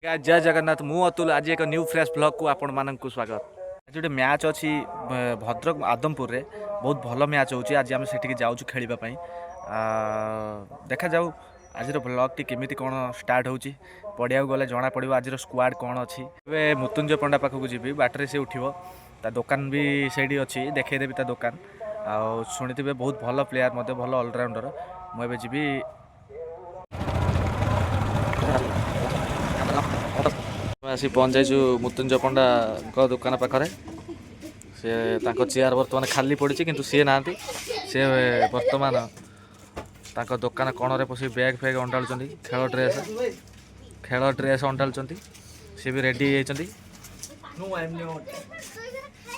जय जगन्नाथ मु अतुल आज एक न्यू फ्रेश ब्लॉग को आपण मानक स्वागत। आज गोटे मैच अच्छी भद्रक आदमपुर रे बहुत भल मैच होची। आज आम सेठी जाऊँ खेलवाई देखा जाऊ आज ब्लॉग टी केमी कौन स्टार्ट होची पड़िया गले जना पड़ो आज स्क्वाड कौन अच्छी। मृत्युंजय पंडा पाखक जी बाटर से उठो ता दुकान भी से अच्छी देखईदेवी ता दुकान आ शुणी बहुत भल प्लेयार भल अलराउंडर मुझे जी आसी पहुँच जाइछु मृत्युंजय पंडा दुकान पाखरे से चेयर बर्तमान खाली पड़ी किंतु सी ना सी बर्तमान दुकान कण पशि बैग फैग अंटाळुचंती खेल ड्रेस अंटाळुचंती सी भी रेडी होती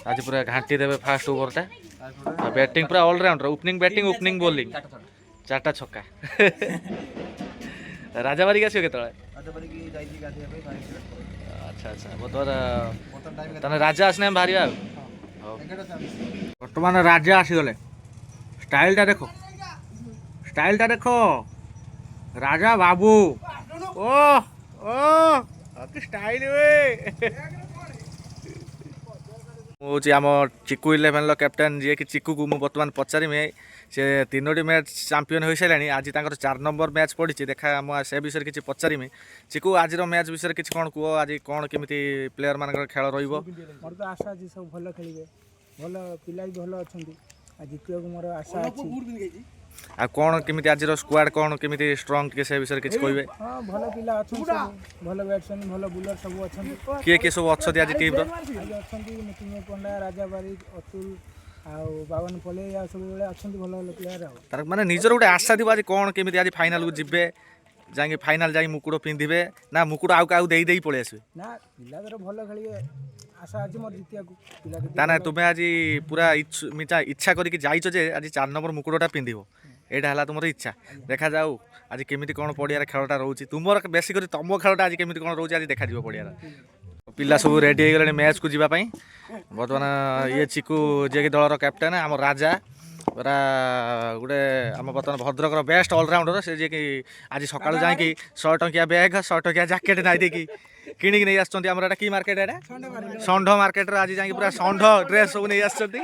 आज पूरा घाटी देवे फास्ट ओवरटा बैटिंग पूरा allrounder opening batting opening bowling चारटा छक्का राजाबारी आसो के अच्छा अच्छा बर्तमान राजा आसने बाहर बर्तमान राजा आसीगले स्टाइलटा देखो राजा बाबू ओ ओ स्टाइल हूँ आम चिकू 11 कैप्टेन जी कि चिकू को बर्तमान पचारिमे से 3टी मैच चैंपियन हो सारे आज 4 नंबर मैच पड़ी देखा से विषय किसी पचारिमे चिकू आज मैच विषय किसी कौन कह आज कौन केमी प्लेयर मान खेल मोर तो आशा अच्छी सब भल खेलिए भल पिला भी भल अच्छा जितने मोर आशा अच्छी आ कौन केमी आज स्क्वाड कौन केमी स्ट्रंग के से विषय किसी कहे। हाँ भल पिला अच्छा भल बैट्समैन भल बुलर सब अच्छा किए सब अच्छा आज टीम आज अच्छा मृत्युंजय पंडा राजा बारिक अतुल बावन पले सब अच्छा भल भल प्लेयर माने निजर गोटे आशा थी आज कौन केमी आज फाइनाल को जीवे जाए फाइनाल जाए मुकुट पिंधे ना मुकुट आउ क्या दे पलि आसवे ना पिला तो भल खेलिए आशा अच्छी मोर जितिया पिला तुम्हें आज पूरा इच्छा करके जाइछ जे आज 4 नंबर मुकुटटा पिंधिबो एटा हला तुमर इच्छा देखा जाऊ आज केमिति कोन पड़िया खेलटा रोची तुमर बेसी करी तुम खेलटा आज केमिति कोन रोची आज देखा जीवो पड़िया पिला सब रेडी हो गले मैच को जीवा पई बर्तमान ये चिकू जे कि दलर कैप्टेन आम राजा पूरा गोटे आम बर्तमान भद्रकर बेस्ट ऑलराउंडर से जे कि आज सकाळु जाई कि 100 टंकिया बैग 100 टंकिया जैकेट नाई देकी किणी नहीं आछंती हमर एटा की मार्केट एटा षंढ मार्केट रे आज जाई पूरा षंढ ड्रेस सब नहीं आछंती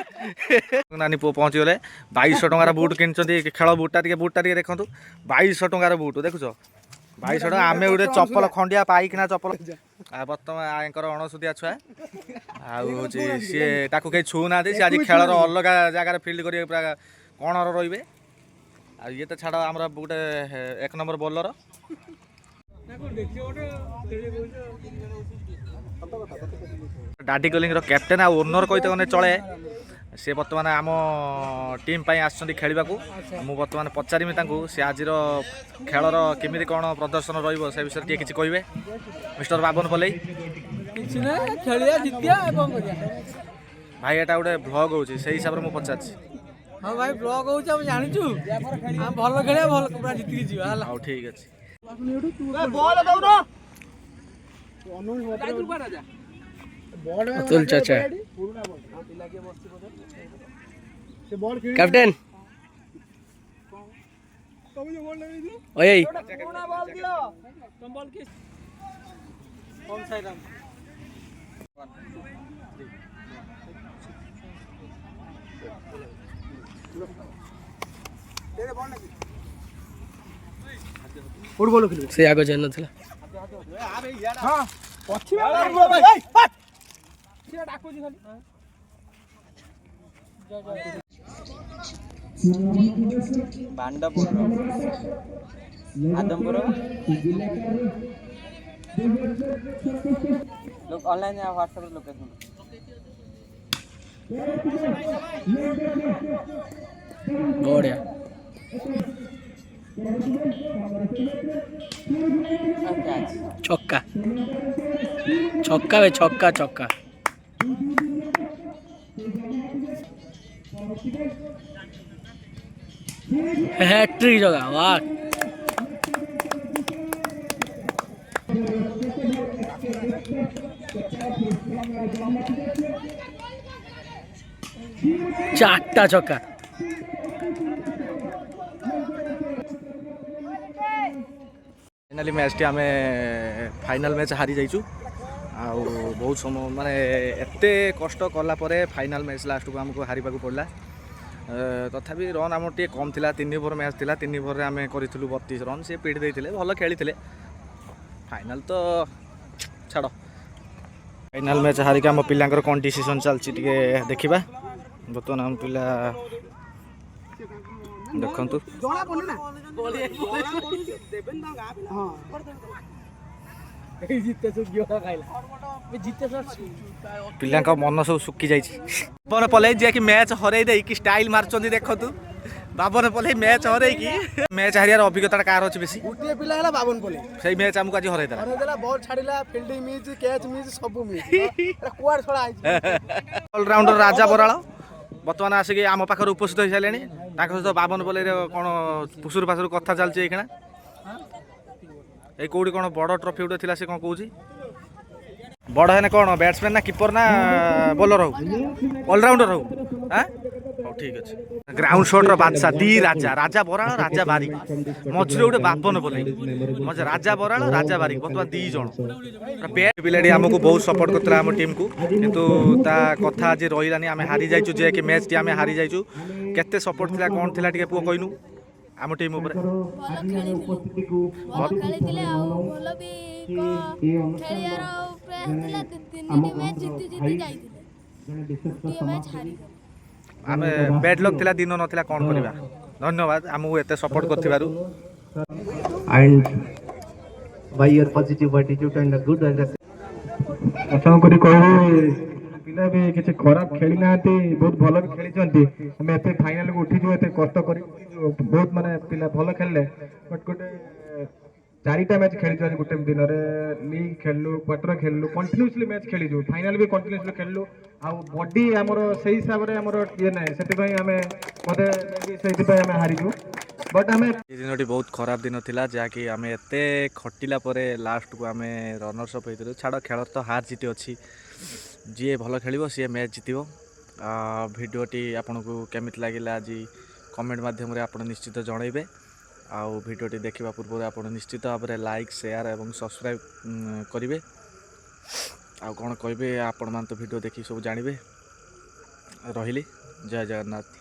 नानी पो पहुंची गले 2200 टंकार बूट किनचंती खेल बूटटा टे देखंतु 2200 टंकार बूट देखुछो 2200 टंका आमे गोटे चप्पल खंडिया पाइकिना चप्पल आ बर्तमान आंकर अणसुदिया छुआ आउ सी ताकू कहीं छू ना सी आज खेलर अलग जगार फिल्ड कर पूरा कण रे आ ये तो छाड़ आम गोटे 1 नंबर बॉलर डाडी कलिंग कैप्टेन आ ओनर कहते गने चले से बर्तमान आम टीम आसछंती खेलवा मु बर्तमान पचारिमी से आज खेलर केमी कौन प्रदर्शन रही से विषय किसी कहे मिस्टर बाबन पलई भाई एटा गोटे ब्लॉग होची से हिसाब से पचार हाँ भाई ब्लॉग होची हम जानिचु हम भल खेले भल पूरा जितकी जीवा हला हां ठीक अछि बॉल दौ न अतुल चाचा कैप्टेन ओए फुटबॉल खेल से आगे जान नथला हां पछी भाई से डाको जी खाली बांडपुर आदमपुर लोग ऑनलाइन या व्हाट्सएप लोकेशन बढ़िया छक्का छक्का वे छक्का छक्का हैट्रिक जगह वाह चारटा छक्का फाइनाली मैच आम फाइनाल मैच हारी जाइचु आउ बहुत समय माने एते कष्ट कला परे फाइनाल मैच लास्ट को हमको हारिबा को पड़ला तथापि रन आम टे कम थिला 3 ओवर मैच थिला 3 ओवर आम करूँ 32 रन सी पिट देते भल खेली फाइनाल तो छाड़ फाइनाल मैच हारिक आम पिलांकर कौन डिसीजन चलती देखा बर्तमान आम पिला देखु पिला मन सब सुखी जाइए बाबन पलई जे कि मैच हरई दे कि स्टाइल मार्चंट देखु बाबन पलई मैच हरई कि मैच हारियार अभिज्ञता कार अच्छे बेसी गोटे पिला है बाबन पलई से मैच आमको आज हरई देला बॉल छाड़िला फील्डिंग मिस कैच मिस सब मिस एटा कुआर छड़ा आइछ ऑलराउंडर राजा बराल बर्तमान आसिक आम पाखे उपस्थित हो सारे सहित बाबन पलई कौन पुसुर पासुर कथा चलती एखना ये कौटी कौन बड़ ट्रफी गोटे थी कौन कौन बड़ है कौन बैट्समैन ना कीपर ना बॉलर हो ऑलराउंडर हो हाँ ठीक अच्छे ग्राउंड शॉट बादशाह दी राजा राजा बराल राजा बारिक मझे गोटे बाबन बोले मझे राजा बराल राजा बारिक बर्तमान दी जन बैट पिलाटी आमको बहुत सपोर्ट करता आम टीम को किंतु ता कथा आज रही आम हारी जाइचु जे कि मैच टी आम हारी जाइचु केते सपोर्ट थिला कौन थिला टिके पुओ कहनु आम टीम ऊपर आम बैड लक थिला दिन नथिला कौन करबा धन्यवाद आमको एते सपोर्ट करथिबारु and by your positive attitude and a good आशा करी कहबो पिला भी किसी खराब खेली ना बहुत भल भी खेली आम एते फाइनाल को उठी एते कष्ट कर बहुत माने पिला भल खेलले बट गोटे 4टा मैच खेली गोटे दिन लीग खेलु क्वार्टर खेलु कंटिन्यूअसली मैच खेली फाइनाल भी कंटिन्यूअसली खेलु आ बॉडी आमर से हिसाब से आमर ये ना से आम बोधे से आम हारी बट आम दिन बहुत खराब दिन थिला जहाँकि आम एते खटिला परे लास्ट को आम रनर्स अप होइतिलु छाड़ खेल तो हार जीत अच्छी जी भल खेल सी मैच जीत भिडियोटी आपन को केमिति लगिला आज कमेंट माध्यम आप निश्चित जनइबे आउ भिडियोटी देखा पूर्व आप निश्चित भाव में लाइक शेयर और सब्सक्राइब करेंगे आउ कौन कहे आपण मान तो भिडियो देखी सब जानवे रही जय जगन्नाथ।